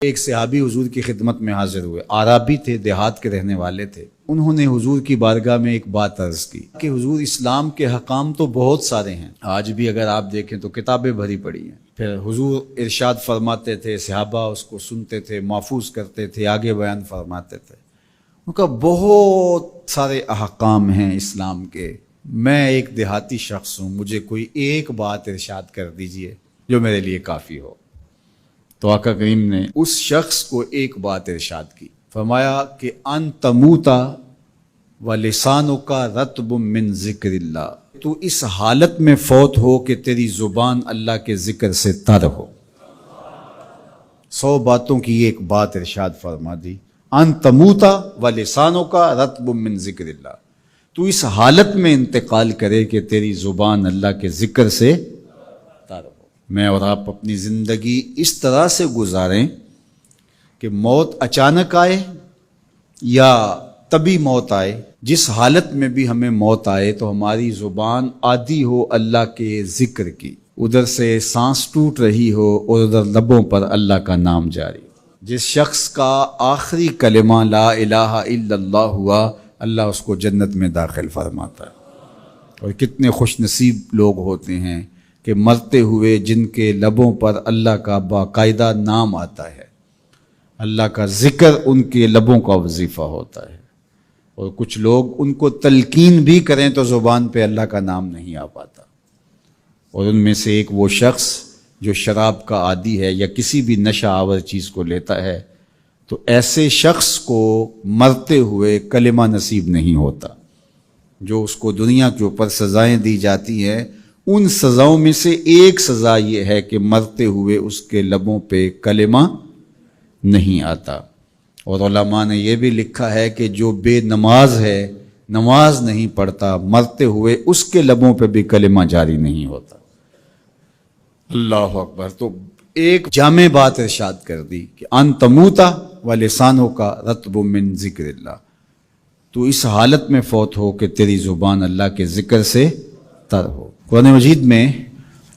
ایک صحابی حضور کی خدمت میں حاضر ہوئے، عربی تھے، دیہات کے رہنے والے تھے۔ انہوں نے حضور کی بارگاہ میں ایک بات عرض کی کہ حضور اسلام کے حکام تو بہت سارے ہیں، آج بھی اگر آپ دیکھیں تو کتابیں بھری پڑی ہیں۔ پھر حضور ارشاد فرماتے تھے، صحابہ اس کو سنتے تھے، محفوظ کرتے تھے، آگے بیان فرماتے تھے۔ ان کا بہت سارے احکام ہیں اسلام کے، میں ایک دیہاتی شخص ہوں، مجھے کوئی ایک بات ارشاد کر دیجئے جو میرے لیے کافی ہو۔ تو آقا کریم نے اس شخص کو ایک بات ارشاد کی، فرمایا کہ ان تموتا ولسانک رطب من ذکر اللہ، تو اس حالت میں فوت ہو کہ تیری زبان اللہ کے ذکر سے تر ہو۔ 100 باتوں کی ایک بات ارشاد فرما دی، ان تموتا ولسانک رطب من ذکر اللہ، تو اس حالت میں انتقال کرے کہ تیری زبان اللہ کے ذکر سے تر ہو۔ میں اور آپ اپنی زندگی اس طرح سے گزاریں کہ موت اچانک آئے یا تبھی موت آئے، جس حالت میں بھی ہمیں موت آئے تو ہماری زبان عادی ہو اللہ کے ذکر کی، ادھر سے سانس ٹوٹ رہی ہو اور ادھر لبوں پر اللہ کا نام جاری ہو۔ جس شخص کا آخری کلمہ لا الہ الا اللہ ہوا، اللہ اس کو جنت میں داخل فرماتا ہے۔ اور کتنے خوش نصیب لوگ ہوتے ہیں کہ مرتے ہوئے جن کے لبوں پر اللہ کا باقاعدہ نام آتا ہے، اللہ کا ذکر ان کے لبوں کا وظیفہ ہوتا ہے، اور کچھ لوگ ان کو تلقین بھی کریں تو زبان پہ اللہ کا نام نہیں آ پاتا۔ اور ان میں سے ایک وہ شخص جو شراب کا عادی ہے یا کسی بھی نشہ آور چیز کو لیتا ہے، تو ایسے شخص کو مرتے ہوئے کلمہ نصیب نہیں ہوتا۔ جو اس کو دنیا کے اوپر سزائیں دی جاتی ہیں، ان سزاؤں میں سے ایک سزا یہ ہے کہ مرتے ہوئے اس کے لبوں پہ کلمہ نہیں آتا۔ اور علماء نے یہ بھی لکھا ہے کہ جو بے نماز ہے، نماز نہیں پڑھتا، مرتے ہوئے اس کے لبوں پہ بھی کلمہ جاری نہیں ہوتا۔ اللہ اکبر۔ تو ایک جامع بات ارشاد کر دی کہ ان تموتا ولسانک رطب من ذکر اللہ، تو اس حالت میں فوت ہو کہ تیری زبان اللہ کے ذکر سے تر ہو۔ قرآن مجید میں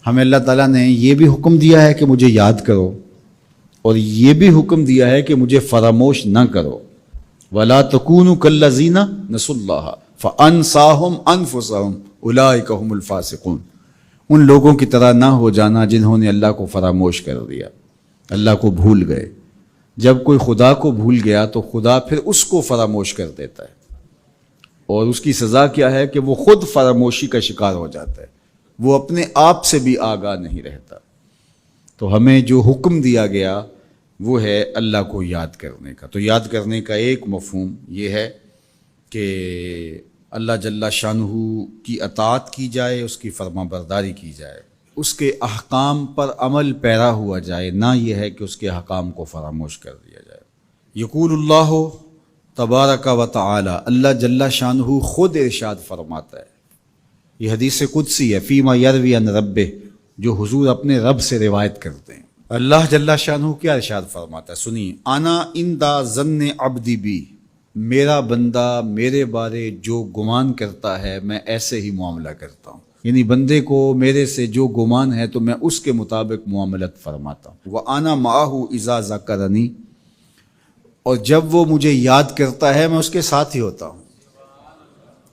ہمیں اللہ تعالیٰ نے یہ بھی حکم دیا ہے کہ مجھے یاد کرو، اور یہ بھی حکم دیا ہے کہ مجھے فراموش نہ کرو۔ وَلَا تَكُونُوا كَالَّذِينَ نَسُوا اللَّهَ فَأَنسَاهُمْ أَنفُسَهُمْ أُولَٰئِكَ هُمُ الْفَاسِقُونَ، ان لوگوں کی طرح نہ ہو جانا جنہوں نے اللہ کو فراموش کر دیا، اللہ کو بھول گئے۔ جب کوئی خدا کو بھول گیا تو خدا پھر اس کو فراموش کر دیتا ہے، اور اس کی سزا کیا ہے کہ وہ خود فراموشی کا شکار ہو جاتا ہے، وہ اپنے آپ سے بھی آگاہ نہیں رہتا۔ تو ہمیں جو حکم دیا گیا وہ ہے اللہ کو یاد کرنے کا۔ تو یاد کرنے کا ایک مفہوم یہ ہے کہ اللہ جل شانہ کی اطاعت کی جائے، اس کی فرما برداری کی جائے، اس کے احکام پر عمل پیرا ہوا جائے، نہ یہ ہے کہ اس کے احکام کو فراموش کر دیا جائے۔ یقول اللہ تبارک و تعالی، اللہ جل شانہ خود ارشاد فرماتا ہے، یہ حدیث قدسی ہے، فیما یروی عن ربہ، جو حضور اپنے رب سے روایت کرتے ہیں۔ اللہ جل شانہ کیا ارشاد فرماتا ہے، سنیے، انا عند ظن عبدی بی، میرا بندہ میرے بارے جو گمان کرتا ہے میں ایسے ہی معاملہ کرتا ہوں، یعنی بندے کو میرے سے جو گمان ہے تو میں اس کے مطابق معاملت فرماتا ہوں۔ وَأَنَا مَعَهُ إِذَا ذَكَرَنِي، اور جب وہ مجھے یاد کرتا ہے میں اس کے ساتھ ہی ہوتا ہوں۔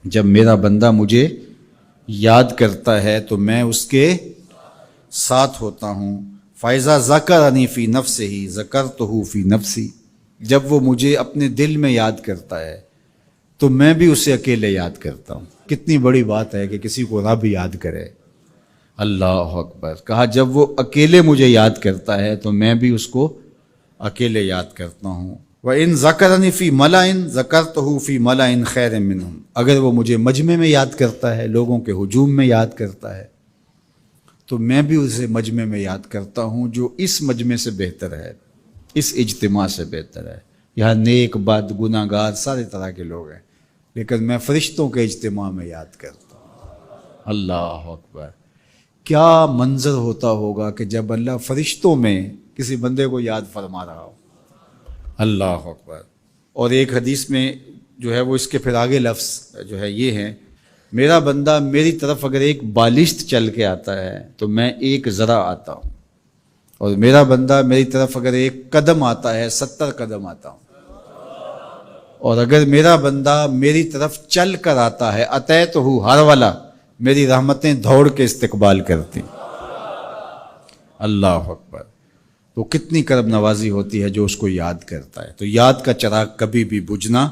جب میرا بندہ مجھے یاد کرتا ہے تو میں اس کے ساتھ ہوتا ہوں۔ فَإِذَا ذَكَرَنِي فِي نَفْسِهِ ذَكَرْتُهُ فِي نَفْسِي، جب وہ مجھے اپنے دل میں یاد کرتا ہے تو میں بھی اسے اکیلے یاد کرتا ہوں۔ کتنی بڑی بات ہے کہ کسی کو رب یاد کرے، اللہ اکبر۔ کہا جب وہ اکیلے مجھے یاد کرتا ہے تو میں بھی اس کو اکیلے یاد کرتا ہوں۔ وَإِن ذَكَرَنِي فِي مَلَئٍ ذَكَرْتُهُ فِي مَلَئٍ خَيْرٍ مِّنْهُمْ، اگر وہ مجھے مجمع میں یاد کرتا ہے، لوگوں کے ہجوم میں یاد کرتا ہے، تو میں بھی اسے مجمع میں یاد کرتا ہوں جو اس مجمع سے بہتر ہے، اس اجتماع سے بہتر ہے۔ یہاں نیک بد گناہ گار سارے طرح کے لوگ ہیں، لیکن میں فرشتوں کے اجتماع میں یاد کرتا ہوں۔ اللہ اکبر۔ کیا منظر ہوتا ہوگا کہ جب اللہ فرشتوں میں کسی بندے کو یاد فرما رہا ہو، اللہ اکبر۔ اور ایک حدیث میں جو ہے وہ اس کے پھر آگے لفظ جو ہے یہ ہیں، میرا بندہ میری طرف اگر ایک بالشت چل کے آتا ہے تو میں ایک ذرا آتا ہوں، اور میرا بندہ میری طرف اگر 1 قدم آتا ہے 70 قدم آتا ہوں، اور اگر میرا بندہ میری طرف چل کر آتا ہے اتیت ہو ہر والا، میری رحمتیں دوڑ کے استقبال کرتی. اللہ اکبر. تو کتنی کرم نوازی ہوتی ہے جو اس کو یاد کرتا ہے. تو یاد کا چراغ کبھی بھی بجھنا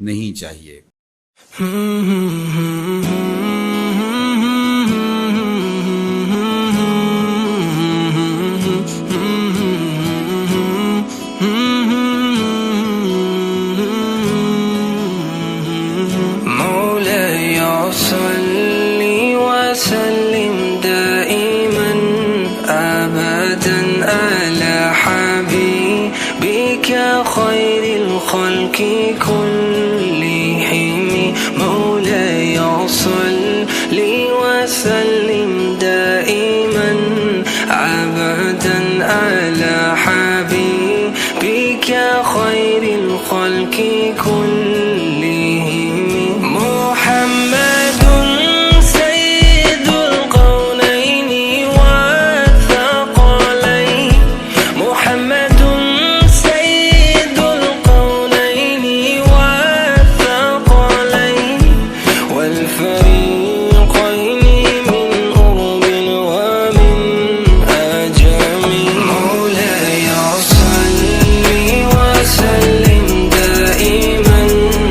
نہیں چاہیے. صلي وسلم دائما أبدا على حبيبك خير الخلق كلهم. مولاي صلي وسلم دائما أبدا على حبيبك خير الخلق كلهم.